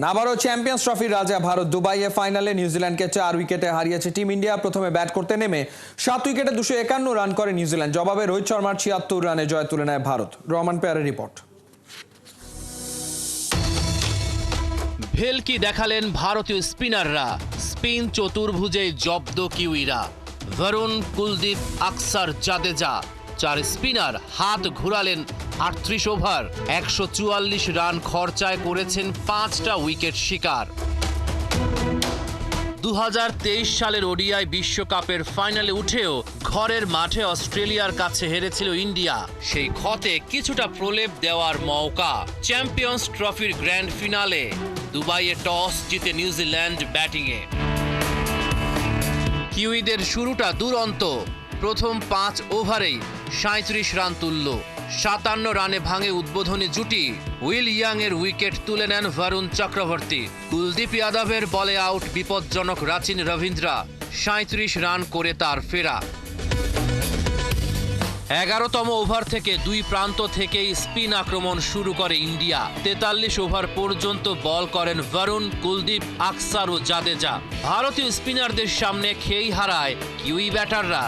আবারও চ্যাম্পিয়ন্স ট্রফির রাজা ভারত দুবাইয়ে ফাইনালে নিউজিল্যান্ডকে 4 উইকেটে হারিয়েছে টিম ইন্ডিয়া। প্রথমে ব্যাট করতে নেমে 7 উইকেটে 251 রান করে নিউজিল্যান্ড। জবাবে রোহিত শর্মার 76 রানে জয় তুলে নেয় ভারত। রহমান পেয়ারের রিপোর্ট। ভেলকি দেখালেন ভারতীয় স্পিনাররা, স্পিন চতুর্ভুজে জব্দ কিউইরা। বরুণ, কুলদীপ, আকসার, জাদেজা 4 স্পিনার হাত ঘুরালেন 38 ওভার। 144 রান খরচায় করেছেন 5টা উইকেট শিকার। 2023 সালের ওডিআই বিশ্বকাপের ফাইনালে উঠেও ঘরের মাঠে অস্ট্রেলিয়ার কাছে হেরেছিল ইন্ডিয়া। সেই ক্ষতে কিছুটা প্রলেপ দেওয়ার মৌকা। চ্যাম্পিয়ন্স ট্রফির গ্র্যান্ড ফিনালে দুবাইয়ে টস জিতে নিউজিল্যান্ড ব্যাটিংয়ে। কিউইদের শুরুটা দুরন্ত। প্রথম 5 ওভারেই 37 রান তুলল। 57 রানে ভাঙে উদ্বোধনী জুটি। উইল ইয়াং এর উইকেট তুলে নেন বরুণ চক্রবর্তী। কুলদীপ যাদবের বলে আউট বিপজ্জনক রাচিন রবীন্দ্রা। 37 রান করে তার ফেরা। 11তম ওভার থেকে দুই প্রান্ত থেকেই স্পিন আক্রমণ শুরু করে ইন্ডিয়া। 43 ওভার পর্যন্ত বল করেন বরুণ, কুলদীপ, আকসার ও জাদেজা। ভারতীয় স্পিনারদের সামনে খেই হারায় কিউই ব্যাটাররা।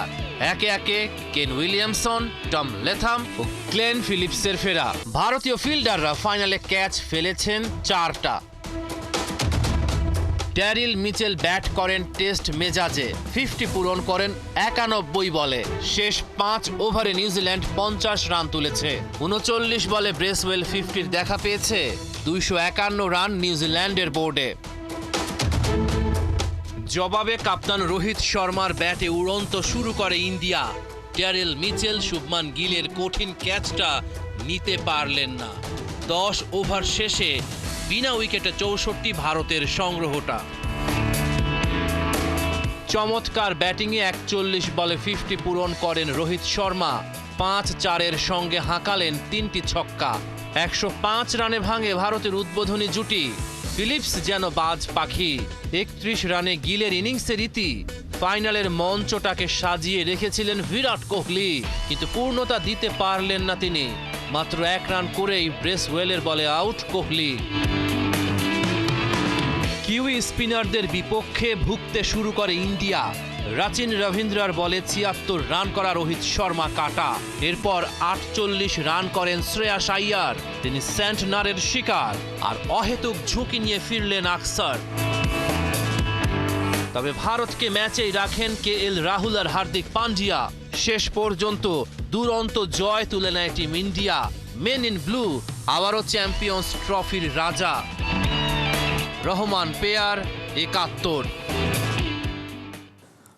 একে একে কেন উইলিয়ামসন, টম লেথাম ও গ্লেন ফিলিপসের ফেরা। ভারতীয় ফিল্ডাররা ফাইনালে ক্যাচ ফেলেছেন 4টা। ড্যারিল মিচেল ব্যাট করেন টেস্ট মেজাজে। 50 পূরণ করেন 91 বলে। শেষ 5 ওভারে নিউজিল্যান্ড 50 রান তুলেছে। 39 বলে ব্রেসওয়েল 50-র দেখা পেয়েছে। 251 রান নিউজিল্যান্ডের বোর্ডে। জবাবে কাপ্তান রোহিত শর্মার ব্যাটে উড়ন্ত শুরু করে ইন্ডিয়া। ড্যারিল মিচেল শুভমান গিলের কঠিন ক্যাচটা নিতে পারলেন না। 10 ওভার শেষে বিনা উইকেটে 64 ভারতের সংগ্রহটা। চমৎকার ব্যাটিংয়ে 41 বলে 50 পূরণ করেন রোহিত শর্মা। 5-4-এর সঙ্গে হাঁকালেন 3টি ছক্কা। 105 রানে ভাঙে ভারতের উদ্বোধনী জুটি। ফিলিপস যেন বাজ পাখি। 31 রানে গিলের ইনিংসের ইতি। ফাইনালের মঞ্চটাকে সাজিয়ে রেখেছিলেন বিরাট কোহলি, কিন্তু পূর্ণতা দিতে পারলেন না তিনি। মাত্র 1 রান করেই ব্রেসওয়েলের বলে আউট কোহলি। কিউই স্পিনারদের বিপক্ষে ভুগতে শুরু করে ইন্ডিয়া। রাচিন রবীন্দ্রার বলে 76 রান করা রোহিত শর্মা কাটা। এরপর 48 রান করেন শ্রেয়াস আইয়ার। তিনি সেন্টনারের শিকার। আর অহেতুক ঝুঁকি নিয়ে ফিরলেন আকসার। তবে ভারতকে ম্যাচেই রাখেন কেএল রাহুল আর হার্দিক পান্ডিয়া। শেষ পর্যন্ত দুরন্ত জয় তুলে নেয় team India. Men in blue আবারও চ্যাম্পিয়ন্স ট্রফির রাজা। রহমান পেয়ার, 71।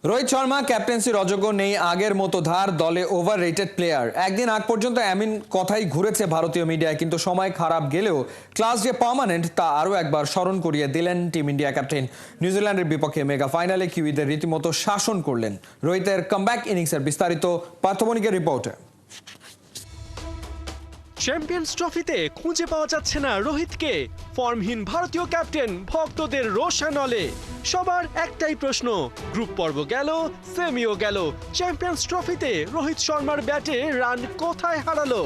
রোহিত শর্মা ক্যাপ্টেন্সির অযোগ্য, নেই আগের মতো ধার, দলে ওভার রেটেড প্লেয়ার। একদিন আগ পর্যন্ত এমন কথাই ঘুরেছে ভারতীয় মিডিয়ায়, কিন্তু সময় খারাপ গেলেও ক্লাস যে পার্মানেন্ট তা আরও একবার স্মরণ করিয়ে দিলেন টিম ইন্ডিয়া ক্যাপ্টেন। নিউজিল্যান্ডের বিপক্ষে মেগা ফাইনালে কিউইদের রীতিমতো শাসন করলেন। রোহিতের কামব্যাক ইনিংসের বিস্তারিত পার্থবণিকের রিপোর্টে। চ্যাম্পিয়ন্স ট্রফিতে খুঁজে পাওয়া যাচ্ছে না রোহিতকে। ফর্মহীন ভারতীয় ক্যাপ্টেন ভক্তদের রোষানলে। সবার একটাই প্রশ্ন, গ্রুপ পর্ব গেল, সেমিও গেল, চ্যাম্পিয়ন্স ট্রফিতে রোহিত শর্মার ব্যাটে রান কোথায় হারালো?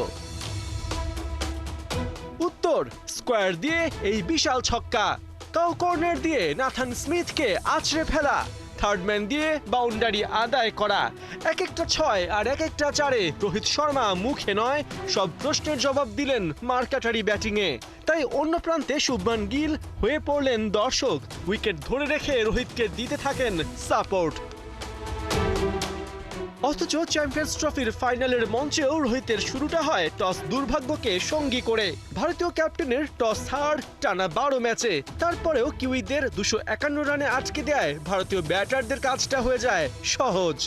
উত্তর, স্কোয়ার দিয়ে এই বিশাল ছক্কা। কাউ কর্নার দিয়ে নাথান স্মিথকে আছড়ে ফেলা। থার্ড ম্যান দিয়ে বাউন্ডারি আদায় করা। এক একটা 6 আর এক একটা 4-এ রোহিত শর্মা মুখে নয় সব প্রশ্নের জবাব দিলেন মার্কাটারি ব্যাটিংয়ে। তাই অন্য প্রান্তে শুভমান গিল হয়ে পড়লেন দর্শক। উইকেট ধরে রেখে রোহিতকে দিতে থাকেন সাপোর্ট। অথচ চ্যাম্পিয়ন্স ট্রফির ফাইনালের মঞ্চেও রোহিতের শুরুটা হয় টস দুর্ভাগ্যকে সঙ্গী করে। ভারতীয় ক্যাপ্টেনের টস হার টানা 12 ম্যাচে। তারপরেও কিউইদের 251 রানে আটকে দেয় ভারতীয় ব্যাটারদের কাজটা হয়ে যায় সহজ।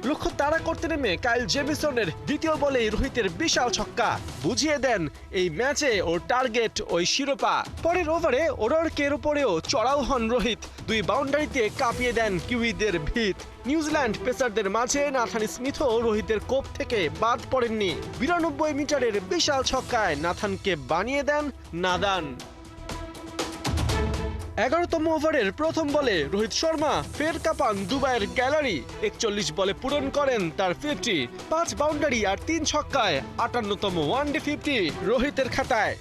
লক্ষ্য তাড়া করতে নেমে কাইল জেমিসনের দ্বিতীয় বলেই রোহিতের বিশাল ছক্কা বুঝিয়ে দেন এই ম্যাচে ওর টার্গেট ওই শিরোপা। পরের ওভারে ওরকের উপরেও চড়াও হন রোহিত। 2 বাউন্ডারিতে কাঁপিয়ে দেন কিউইদের ভিত। নিউজিল্যান্ড পেসারদের মাঝে নাথান স্মিথও রোহিতের কোপ থেকে বাদ পড়েননি। 92 মিটারের বিশাল ছক্কায় নাথানকে বানিয়ে দেন নাদান। 11তম ওভারের প্রথম বলে রোহিত শর্মা ফের কাঁপান দুবাইয়ের গ্যালারি। 41 বলে পূরণ করেন তার 50। 5 বাউন্ডারি আর 3 ছক্কায় 58তম ওয়ানডে 50 রোহিতের খাতায়।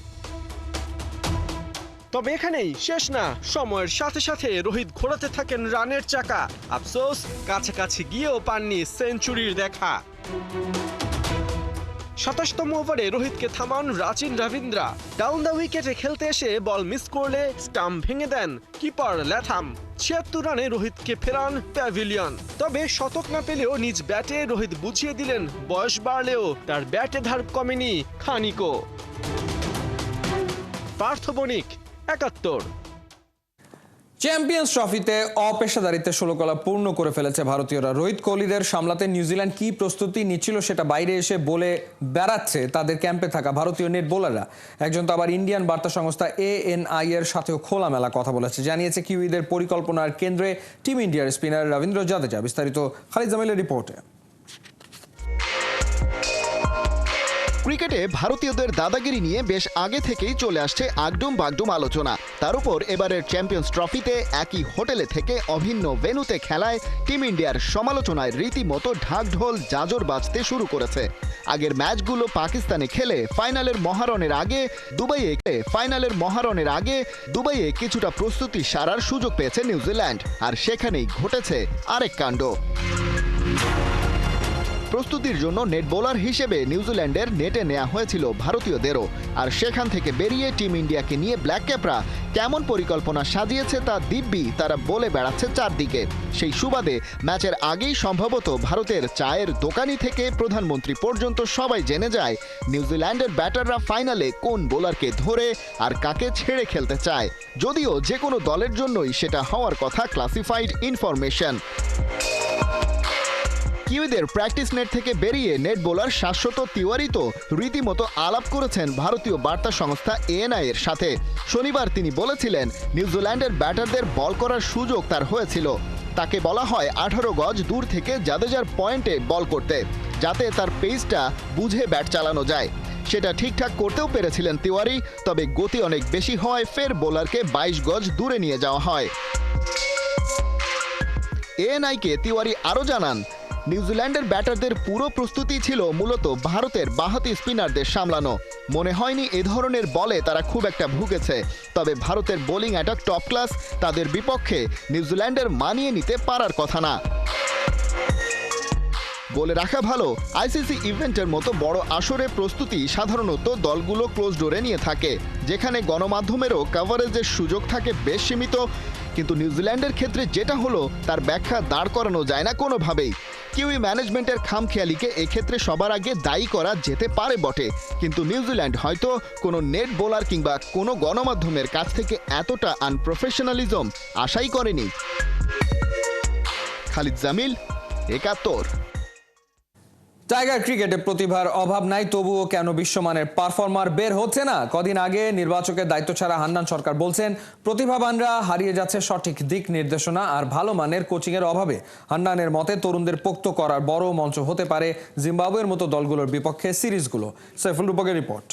তবে এখানেই শেষ না, সময়ের সাথে সাথে রোহিত ঘোরাতে থাকেন রানের চাকা। আফসোস, কাছাকাছি গিয়েও পাননি সেঞ্চুরির দেখা। ২৭তম ওভারে রোহিতকে থামান রাচিন রবীন্দ্রা। ডাউন দ্য উইকেটে খেলতে এসে বল মিস করলে স্টাম্প ভেঙে দেন কিপার ল্যাথাম। ৭৬ রানে রোহিতকে ফেরান প্যাভিলিয়ন। তবে শতক না পেলেও নিজ ব্যাটে রোহিত বুঝিয়ে দিলেন বয়স বাড়লেও তার ব্যাটে ধার কমেনি খানিকও। পার্থ বণিক, ৭১। চ্যাম্পিয়ন্স ট্রফিতে অপেশাদারিত্বের ষোলকলা পূর্ণ করে ফেলেছে ভারতীয়রা। রোহিত কোহলিদের সামলাতে নিউজিল্যান্ড কি প্রস্তুতি নিচ্ছিল সেটা বাইরে এসে বলে বেড়াচ্ছে তাদের ক্যাম্পে থাকা ভারতীয় নেট বোলাররা। একজন তো আবার ইন্ডিয়ান বার্তা সংস্থা ANI এর সাথেও খোলামেলা কথা বলেছে, জানিয়েছে কিউইদের পরিকল্পনার কেন্দ্রে টিম ইন্ডিয়ার স্পিনার রবীন্দ্র জাদেজা। বিস্তারিত খালিদ জামিলের রিপোর্টে। ক্রিকেটে ভারতীয়দের দাদাগিরি নিয়ে বেশ আগে থেকেই চলে আসছে আগডুম বাগডুম আলোচনা। তার উপর এবারের চ্যাম্পিয়ন্স ট্রফিতে একই হোটেলে থেকে অভিন্ন ভেন্যুতে খেলায় টিম ইন্ডিয়ার সমালোচনায় রীতিমতো ঢাকঢোল জাজর বাজতে শুরু করেছে। আগের ম্যাচগুলো পাকিস্তানে খেলে ফাইনালের মহারণের আগে দুবাইয়ে কিছুটা প্রস্তুতি সারার সুযোগ পেয়েছে নিউজিল্যান্ড, আর সেখানেই ঘটেছে আরেক কাণ্ড। প্রস্তুতির জন্য নেট বোলার হিসেবে নিউজিল্যান্ডের নেটে নেওয়া হয়েছিল ভারতীয়দেরও, আর সেখান থেকে বেরিয়ে টিম ইন্ডিয়াকে নিয়ে ব্ল্যাক ক্যাপরা কেমন পরিকল্পনা সাজিয়েছে তা দিব্যি তারা বলে বেড়াচ্ছে চারদিকে। সেই সুবাদে ম্যাচের আগেই সম্ভবত ভারতের চায়ের দোকানি থেকে প্রধানমন্ত্রী পর্যন্ত সবাই জেনে যায় নিউজিল্যান্ডের ব্যাটাররা ফাইনালে কোন বোলারকে ধরে আর কাকে ছেড়ে খেলতে চায়, যদিও যে কোনো দলের জন্যই সেটা হওয়ার কথা ক্লাসিফাইড ইনফরমেশন। কিউইদের প্র্যাকটিস নেট থেকে বেরিয়ে নেট বোলার শাশ্বত তিওয়ারি তো রীতিমতো আলাপ করেছেন ভারতীয় বার্তা সংস্থা ANI এর সাথে। শনিবার তিনি বলেছিলেন নিউজিল্যান্ডের ব্যাটারদের বল করার সুযোগ তার হয়েছিল। তাকে বলা হয় 18 গজ দূর থেকে জাদেজার পয়েন্টে বল করতে, যাতে তার পেসটা বুঝে ব্যাট চালানো যায়। সেটা ঠিকঠাক করতেও পেরেছিলেন তিওয়ারি, তবে গতি অনেক বেশি হওয়ায় ফের বোলারকে 22 গজ দূরে নিয়ে যাওয়া হয়। ANI-কে তিওয়ারি আরও জানান, নিউজিল্যান্ডের ব্যাটারদের পুরো প্রস্তুতি ছিল মূলত ভারতের বাঁহাতি স্পিনারদের সামলানো। মনে হয়নি এ ধরনের বলে তারা খুব একটা ভুগেছে, তবে ভারতের বোলিং অ্যাটাক টপ ক্লাস, তাদের বিপক্ষে নিউজিল্যান্ডের মানিয়ে নিতে পারার কথা না। বলে রাখা ভালো, ICC ইভেন্টের মতো বড় আসরে প্রস্তুতি সাধারণত দলগুলো ক্লোজ ডোরে নিয়ে থাকে, যেখানে গণমাধ্যমেরও কভারেজের সুযোগ থাকে বেশ সীমিত। কিন্তু নিউজিল্যান্ডের ক্ষেত্রে যেটা হলো তার ব্যাখ্যা দাঁড় করানো যায় না কোনোভাবেই। কিউই ম্যানেজমেন্টের খামখেয়ালিকে এক্ষেত্রে সবার আগে দায়ী করা যেতে পারে বটে, কিন্তু নিউজিল্যান্ড হয়তো কোনো নেট বোলার কিংবা কোনো গণমাধ্যমের কাছ থেকে এতটা আনপ্রফেশনালিজম আশাই করেনি। খালিদ জামিল, ৭১। টাইগার ক্রিকেটে প্রতিভার অভাব নাই, তবুও কেন বিশ্বমানের পারফর্মার বের হচ্ছে না? কদিন আগে নির্বাচকের দায়িত্ব ছাড়া হান্নান সরকার বলছেন প্রতিভাবানরা হারিয়ে যাচ্ছে সঠিক দিক নির্দেশনা আর ভালো মানের কোচিং এর অভাবে। হান্নানের মতে তরুণদের পোক্ত করার বড় মঞ্চ হতে পারে জিম্বাবুয়ের মতো দলগুলোর বিপক্ষে সিরিজগুলো। সাইফুল রূপকের রিপোর্ট।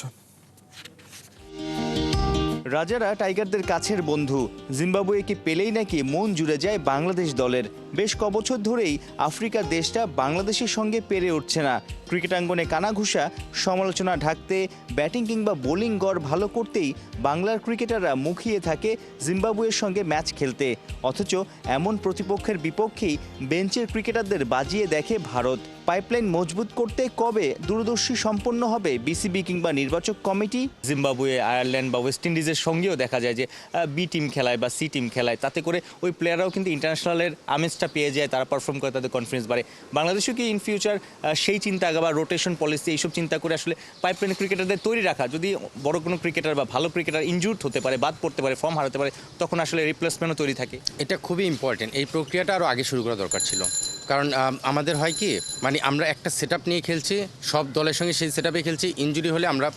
রাজারা টাইগারদের কাছের বন্ধু, জিম্বাবুয়েকে পেলেই নাকি মন জুড়ে যায় বাংলাদেশ দলের। বেশ কবছর ধরেই আফ্রিকার দেশটা বাংলাদেশের সঙ্গে পেরে উঠছে না। ক্রিকেটাঙ্গনে কানাঘুষা, সমালোচনা ঢাকতে, ব্যাটিং কিংবা বোলিং গড় ভালো করতেই বাংলার ক্রিকেটাররা মুখিয়ে থাকে জিম্বাবুয়ের সঙ্গে ম্যাচ খেলতে। অথচ এমন প্রতিপক্ষের বিপক্ষেই বেঞ্চের ক্রিকেটারদের বাজিয়ে দেখে ভারত। পাইপলাইন মজবুত করতে কবে দূরদর্শী সম্পন্ন হবে বিসিবি কিংবা নির্বাচক কমিটি? জিম্বাবুয়ে, আয়ারল্যান্ড বা ওয়েস্ট ইন্ডিজের সঙ্গেও দেখা যায় যে বি টিম খেলায় বা সি টিম খেলায়, তাতে করে ওই প্লেয়াররাও কিন্তু ইন্টারন্যাশনালের আমেজটা পেয়ে যায়, তারা পারফর্ম করে, তাদের কনফিডেন্স বাড়ে। বাংলাদেশও কি ইন ফিউচার সেই চিন্তা বা রোটেশন পলিসি এইসব চিন্তা করে আসলে পাইপলাইন ক্রিকেটারদের তৈরি রাখা? যদি বড় কোনো ক্রিকেটার বা ভালো ক্রিকেটার ইনজুর্ড হতে পারে, বাদ পড়তে পারে, ফর্ম হারাতে পারে, তখন আসলে রিপ্লেসমেন্টও তৈরি থাকে। এটা খুবই ইম্পর্টেন্ট। এই প্রক্রিয়াটা আরও আগে শুরু করা দরকার ছিল, কারণ আমাদের হয় কি, মানে আমরা একটা সেট আপ নিয়ে খেলছি, সব দলের সঙ্গে সেই সেট আপে খেলছি, ইনজুরি হলে আমরা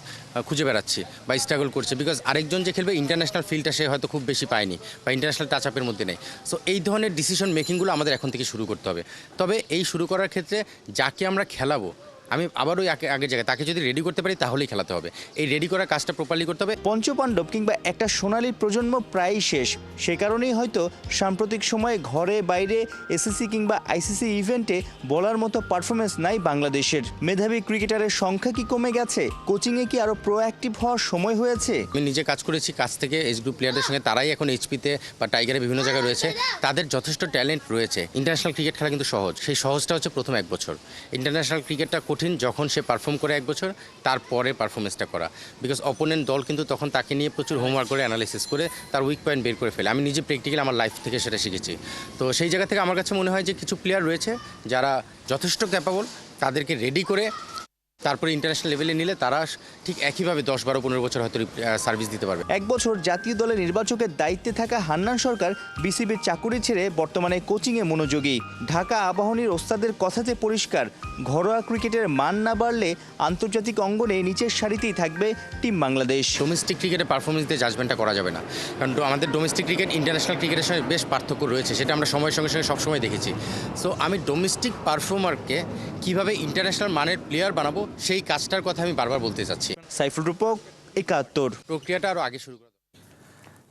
খুঁজে বেড়াচ্ছি বা স্ট্রাগল করছি, বিকজ আরেকজন যে খেলবে ইন্টারন্যাশনাল ফিল্ডটা সে হয়তো খুব বেশি পায়নি বা ইন্টারন্যাশনাল টাচ আপের মধ্যে নেই। সো এই ধরনের ডিসিশন মেকিংগুলো আমাদের এখন থেকে শুরু করতে হবে। তবে এই শুরু করার ক্ষেত্রে যাকে আমরা খেলাবো আমি আবার ওই আগের জায়গায় তাকে যদি রেডি করতে পারি তাহলেই খেলাতে হবে। এই রেডি করার কাজটা প্রপারলি করতে হবে। পঞ্চপাণ্ডব কিংবা একটা সোনালী প্রজন্ম প্রায়ই শেষ। সে কারণেই হয়তো সাম্প্রতিক সময়ে ঘরে বাইরে এসএসসি কিংবা আইসিসি ইভেন্টে বলার মতো পারফরমেন্স নাই বাংলাদেশের। মেধাবী ক্রিকেটারের সংখ্যা কি কমে গেছে? কোচিংয়ে কি আরও প্রোঅ্যাক্টিভ হওয়ার সময় হয়েছে? আমি নিজে কাজ করেছি, কাজ থেকে এজ গ্রুপ প্লেয়ারদের সঙ্গে, তারাই এখন এইচপিতে বা টাইগারে বিভিন্ন জায়গায় রয়েছে। তাদের যথেষ্ট ট্যালেন্ট রয়েছে। ইন্টারন্যাশনাল ক্রিকেট খেলা কিন্তু সহজ, সেই সহজটা হচ্ছে প্রথম 1 বছর। ইন্টারন্যাশনাল ক্রিকেটটা কঠিন যখন সে পারফর্ম করে 1 বছর, তারপরে পারফরমেন্সটা করা। বিকজ অপোনেন্ট দল কিন্তু তখন তাকে নিয়ে প্রচুর হোমওয়ার্ক করে, অ্যানালিসিস করে তার উইক পয়েন্ট বের করে ফেলে। আমি নিজে প্র্যাকটিক্যালি আমার লাইফ থেকে সেটা শিখেছি। তো সেই জায়গা থেকে আমার কাছে মনে হয় যে কিছু প্লেয়ার রয়েছে যারা যথেষ্ট ক্যাপাবল, তাদেরকে রেডি করে তারপরে ইন্টারন্যাশনাল লেভেলে নিলে তারা ঠিক একইভাবে 10, 12, 15 বছর হয়তো সার্ভিস দিতে পারবে। 1 বছর জাতীয় দলের নির্বাচকের দায়িত্বে থাকা হান্নান সরকার বিসিবির চাকুরি ছেড়ে বর্তমানে কোচিংয়ে মনোযোগী। ঢাকা আবাহনীর ওস্তাদের কথাতে পরিষ্কার, ঘরোয়া ক্রিকেটের মান না বাড়লে আন্তর্জাতিক অঙ্গনে নিচের সারিতেই থাকবে টিম বাংলাদেশ। ডোমেস্টিক ক্রিকেটে পারফরমেন্স দিয়ে জাজমেন্টটা করা যাবে না, কারণ আমাদের ডোমেস্টিক ক্রিকেট ইন্টারন্যাশনাল ক্রিকেটের সঙ্গে বেশ পার্থক্য রয়েছে, সেটা আমরা সময়ের সঙ্গে সঙ্গে সবসময় দেখেছি। সো আমি ডোমেস্টিক পারফর্মারকে কীভাবে ইন্টারন্যাশনাল মানের প্লেয়ার বানাবো সেই কাজটার কথা আমি বারবার বলতে চাচ্ছি। সাইফুল রূপক, 71। প্রক্রিয়াটা আরও আগে শুরু করা।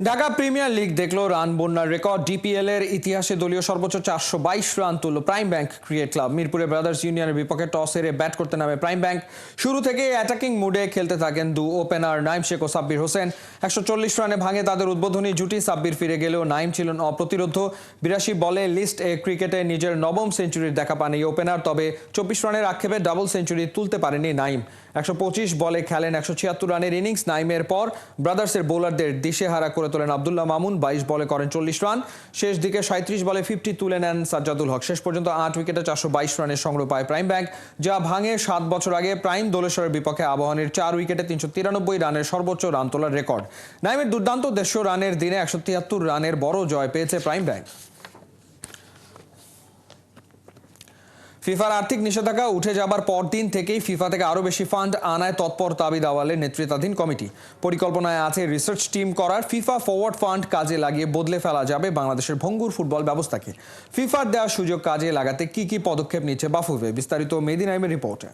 ঢাকা প্রিমিয়ার লিগ দেখলো রান বন্যার রেকর্ড। ডিপিএল এর ইতিহাসে দলীয় সর্বোচ্চ 422 রান তুলল প্রাইম ব্যাংক ক্রিকেট ক্লাব। মিরপুরে ব্রাদার্স ইউনিয়নের বিপক্ষে টস হেরে ব্যাট করতে নামে প্রাইম ব্যাংক। শুরু থেকে অ্যাটাকিং মুডে খেলতে থাকেন দু ওপেনার নাইম শেখ ও সাব্বির হোসেন। 140 রানে ভাঙে তাদের উদ্বোধনী জুটি। সাব্বির ফিরে গেলেও নাইম ছিলেন অপ্রতিরোধ্য। 82 বলে লিস্ট এ ক্রিকেটে নিজের নবম সেঞ্চুরির দেখা পান এই ওপেনার। তবে 24 রানের আক্ষেপে ডাবল সেঞ্চুরি তুলতে পারেনি নাইম। 125 বলে খেলেন 176 রানের ইনিংস। নাইমের পর ব্রাদার্সের বোলারদের দিশেহারা করে তোলেন আব্দুল্লাহ মামুন। 22 বলে করেন 40 রান। শেষ দিকে 37 বলে 50 তুলে নেন সাজ্জাদুল হক। শেষ পর্যন্ত 8 উইকেটে 422 রানের সংগ্রহ পায় প্রাইম ব্যাংক, যা ভাঙে 7 বছর আগে প্রাইম দোলেশ্বরের বিপক্ষে আবাহনীর 4 উইকেটে 393 রানের সর্বোচ্চ রান তোলার রেকর্ড। নাইমের দুর্দান্ত 150 রানের দিনে 173 রানের বড় জয় পেয়েছে প্রাইম ব্যাংক। ফিফার আর্থিক নিষেধাজ্ঞা উঠে যাবার পরদিন থেকেই ফিফা থেকে আরও বেশি ফান্ড আনায় তৎপর তাবিদ আওয়ালের নেতৃত্বাধীন কমিটি। পরিকল্পনায় আছে রিসার্চ টিম করার। ফিফা ফরওয়ার্ড ফান্ড কাজে লাগিয়ে বদলে ফেলা যাবে বাংলাদেশের ভঙ্গুর ফুটবল ব্যবস্থাকে। ফিফার দেওয়া সুযোগ কাজে লাগাতে কি কি পদক্ষেপ নিচ্ছে বাফুফে, বিস্তারিত মেহেদী নাইমের রিপোর্টে।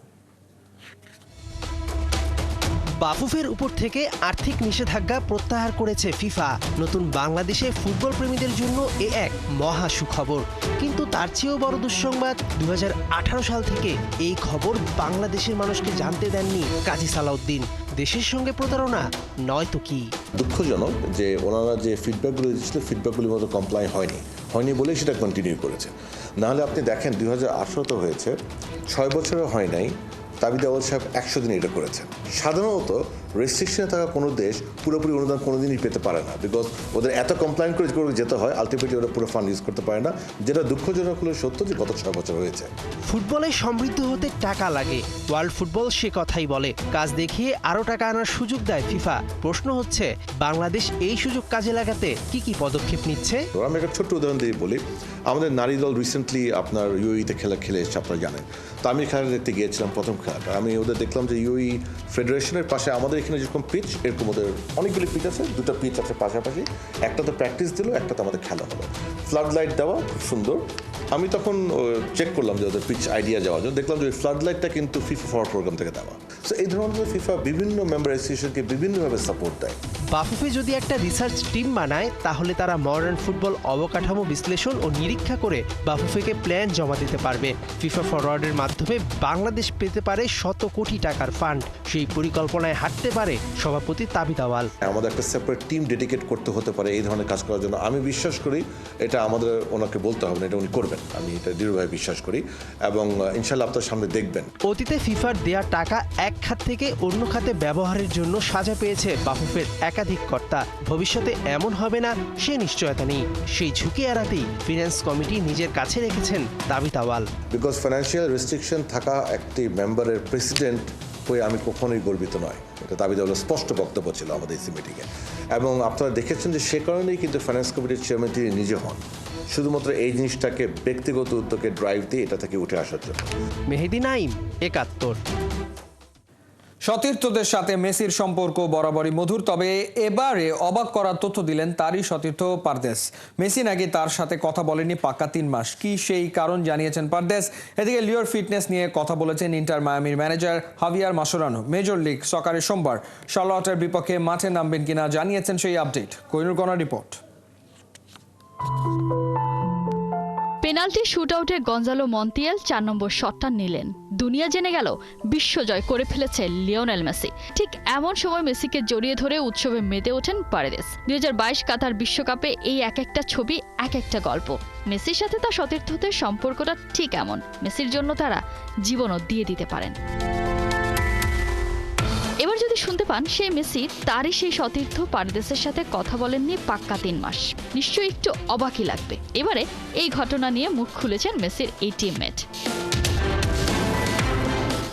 বাফুফের উপর থেকে আর্থিক নিষেধাজ্ঞা প্রত্যাহার করেছে ফিফা। নতুন বাংলাদেশে ফুটবল প্রেমীদের জন্য এ এক মহা সুখবর। কিন্তু তার চেয়েও বড় দুঃসংবাদ, 2018 সাল থেকে এই খবর বাংলাদেশের মানুষকে জানতে দেননি কাজী সালাউদ্দিন। দেশের সঙ্গে প্রতারণা নয়তো কি? দুঃখজনক যে ওনারা যে ফিডব্যাকগুলো দিয়েছিল ফিডব্যাকগুলির মতো কমপ্লাই হয়নি বলেই সেটা কন্টিনিউ করেছে। নাহলে আপনি দেখেন 2018 হয়েছে, 6 বছরে হয় নাই। তাবিদ আওয়াল সাহেব 100 দিন এটা করেছেন। সাধারণত রেস্ট্রিকশনে থাকা কোনো দেশ পুরোপুরি অনুদান কোনোদিনই পেতে পারে না, বিকজ ওদের এত কমপ্লাইন করে যেতে হয়, আলটিমেটলি ওরা পুরো ফান্ড ইউজ করতে পারে না, যেটা দুঃখজনক হলে সত্য যে গত 6 বছর হয়েছে। ফুটবলে সমৃদ্ধ হতে টাকা লাগে, ওয়ার্ল্ড ফুটবল সে কথাই বলে। কাজ দেখিয়ে আরও টাকা আনার সুযোগ দেয় ফিফা। প্রশ্ন হচ্ছে, বাংলাদেশ এই সুযোগ কাজে লাগাতে কি কি পদক্ষেপ নিচ্ছে? আমি একটা ছোট্ট উদাহরণ দিয়ে বলি। আমাদের নারী দল রিসেন্টলি আপনার ইউএইতে খেলে এসেছে, আপনারা জানেন। তো আমি খেলা দেখতে গিয়েছিলাম, প্রথম খেলাটা আমি ওদের দেখলাম যে ইউএই ফেডারেশনের পাশে আমাদের এখানে যেরকম পিচ, এরকম ওদের অনেকগুলি পিচ আছে, 2টা পিচ আছে পাশাপাশি। একটাতে প্র্যাকটিস দিল, একটাতে আমাদের খেলা হলো। ফ্লাড লাইট দেওয়া, খুব সুন্দর। আমি তখন চেক করলাম যে ওদের পিচ আইডিয়া যাওয়ার জন্য, দেখলাম যে ওই ফ্লাড লাইটটা কিন্তু ফিফা ফরওয়ার্ড প্রোগ্রাম থেকে দেওয়া। সো এই ধরনের ফিফা বিভিন্ন মেম্বার অ্যাসোসিয়েশনকে বিভিন্নভাবে সাপোর্ট দেয়। বাফুফে যদি একটা রিসার্চ টিম বানায়, তাহলে তারা মডার্ন ফুটবল অবকাঠামো বিশ্লেষণ ও নিরীক্ষা করে বাফুফেকে প্ল্যান জমা দিতে পারবে। ফিফা ফরওয়ার্ডের মাধ্যমে বাংলাদেশ পেতে পারে শত কোটি টাকার ফান্ড। সেই পরিকল্পনায় হাঁটতে পারে সভাপতি তাবিদ আওয়াল। আমাদের একটা সেপারেট টিম ডেডিকেট করতে হতে পারে এই ধরনের কাজ করার জন্য। আমি বিশ্বাস করি এটা আমাদের ওনাকে বলতে হবে না, এটা উনি করবেন। আমি এটা দৃঢ়ভাবে বিশ্বাস করি এবং ইনশাল্লাহ আপনার সামনে দেখবেন। অতীতে ফিফার দেয়া টাকা এক খাত থেকে অন্য খাতে ব্যবহারের জন্য সাজা পেয়েছে বাফুফের একাধিক কর্তা। ভবিষ্যতে এমন হবে না সে নিশ্চয়তা নেই। সেই ঝুঁকি এড়াতেই ফিন্যান্স কমিটি নিজের কাছে রেখেছেন তাবিদ আওয়াল। বিকজ ফাইন্যান্সিয়াল রেস্ট্রিকশন থাকা একটি মেম্বারের প্রেসিডেন্ট হয়ে আমি কখনোই গর্বিত নয়। এটা তাবিদ আওয়ালের স্পষ্ট বক্তব্য ছিল আমাদের এই মিটিংয়ে। এবং আপনারা দেখেছেন যে সে কারণেই কিন্তু ফাইন্যান্স কমিটির চেয়ারম্যান তিনি নিজে হন, শুধুমাত্র এই জিনিসটাকে ব্যক্তিগত উদ্যোগে ড্রাইভ দিয়ে এটা থেকে উঠে আসার জন্য। মেহেদী নাইম, 71। সতীর্থদের সাথে মেসির সম্পর্ক বরাবরই মধুর, তবে এবারে অবাক করার তথ্য দিলেন তারই সতীর্থ পারদেস। মেসি নাকি তার সাথে কথা বলেনি পাক্কা 3 মাস। কি সেই কারণ জানিয়েছেন পারদেস। এদিকে লিওর ফিটনেস নিয়ে কথা বলেছেন ইন্টার মায়ামির manager Javier Mascherano. Major league সকারে সোমবার শার্লটের বিপক্ষে মাঠে নামবেন কিনা জানিয়েছেন সেই আপডেট। কোহিনুর কণা রিপোর্ট। পেনাল্টি শুটআউটে গঞ্জালো মন্তিয়াল 4 নম্বর শটটা নিলেন। দুনিয়া জেনে গেল বিশ্বজয় করে ফেলেছে লিওনেল মেসি। ঠিক এমন সময় মেসিকে জড়িয়ে ধরে উৎসবে মেতে ওঠেন পারেদেস। 2022 কাতার বিশ্বকাপে এই এক একটা ছবি এক একটা গল্প। মেসির সাথে তার সতীর্থদের সম্পর্কটা ঠিক এমন, মেসির জন্য তারা জীবনও দিয়ে দিতে পারেন। এবার যদি শুনতে পান সেই মেসি তারই সেই সতীর্থ পারদেসের সাথে কথা বলেননি পাক্কা 3 মাস, নিশ্চয়ই একটু অবাকই লাগবে। এবারে এই ঘটনা নিয়ে মুখ খুলেছেন মেসির এই টিমমেট।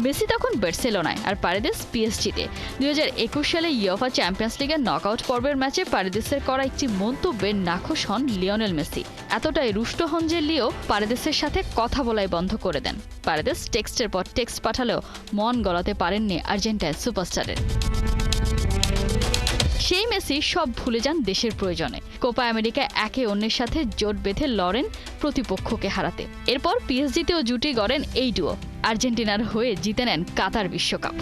মেসি তখন বার্সেলোনায় আর পারেদেস পিএসজিতে। 2021 সালে ইউএফা চ্যাম্পিয়ন্স লিগের নকআউট পর্বের ম্যাচে পারেদেসের করা একটি মন্তব্যে নাখোশ হন লিওনেল মেসি। এতটাই রুষ্ট হন যে লিও পারেদেসের সাথে কথা বলাই বন্ধ করে দেন। পারেদেস টেক্সটের পর টেক্সট পাঠালেও মন গলাতে পারেননি আর্জেন্টাইন সুপারস্টারের। সেই মেসি সব ভুলে যান দেশের প্রয়োজনে। কোপা আমেরিকায় একে অন্যের সাথে জোট বেঁধে লড়েন প্রতিপক্ষকে হারাতে। এরপর পিএসজিতেও জুটি গড়েন এই ডুও। আর্জেন্টিনার হয়ে জিতে নেন কাতার বিশ্বকাপ।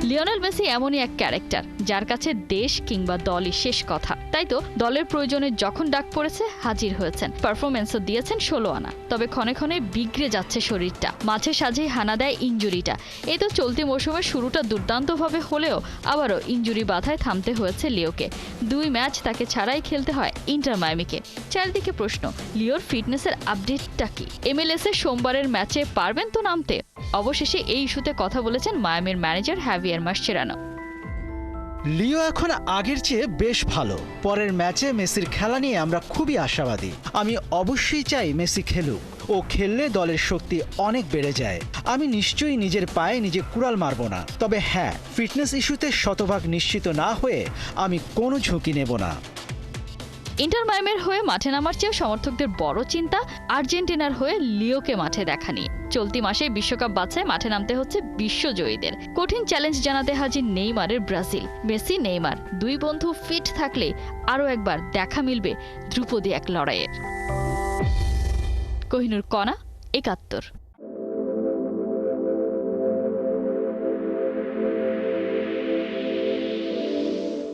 লিওনেল মেসি এমনই এক ক্যারেক্টার যার কাছে দেশ কিংবা দলই শেষ কথা। তাই তো দলের প্রয়োজনে যখন ডাক পড়েছে হাজির হয়েছেন, পারফরমেন্সও দিয়েছেন 16 আনা। তবে ক্ষণে ক্ষণে বিগড়ে যাচ্ছে শরীরটা, মাঝে সাঝেই হানা দেয় ইনজুরিটা। এই তো চলতি মৌসুমের শুরুটা দুর্দান্তভাবে হলেও আবারও ইনজুরি বাধায় থামতে হয়েছে লিওকে। 2 ম্যাচ তাকে ছাড়াই খেলতে হয় ইন্টার মায়ামিকে। চারদিকে প্রশ্ন, লিওর ফিটনেসের আপডেটটা কি? MLS এর সোমবারের ম্যাচে পারবেন তো নামতে? অবশেষে এই ইস্যুতে কথা বলেছেন মায়ামির ম্যানেজার হাভিয়ার মাসচেরানো। লিও এখন আগের চেয়ে বেশ ভালো। পরের ম্যাচে মেসির খেলা নিয়ে আমরা খুবই আশাবাদী। আমি অবশ্যই চাই মেসি খেলুক। ও খেললে দলের শক্তি অনেক বেড়ে যায়। আমি নিশ্চয়ই নিজের পায়ে নিজে কুড়াল মারব না। তবে হ্যাঁ, ফিটনেস ইস্যুতে শতভাগ নিশ্চিত না হয়ে আমি কোনো ঝুঁকি নেব না। ইন্টার মায়ামির হয়ে মাঠে নামার চেয়েও সমর্থকদের বড় চিন্তা আর্জেন্টিনার হয়ে লিওকে মাঠে দেখা নিয়ে। চলতি মাসে বিশ্বকাপ বাছাই মাঠে নামতে হচ্ছে বিশ্বজয়ীদের। কঠিন চ্যালেঞ্জ জানাতে হাজির নেইমারের ব্রাজিল। মেসি নেইমার 2 বন্ধু ফিট থাকলে আরও একবার দেখা মিলবে ধ্রুপদী এক লড়াইয়ের। কোহিনুর কণা, 71।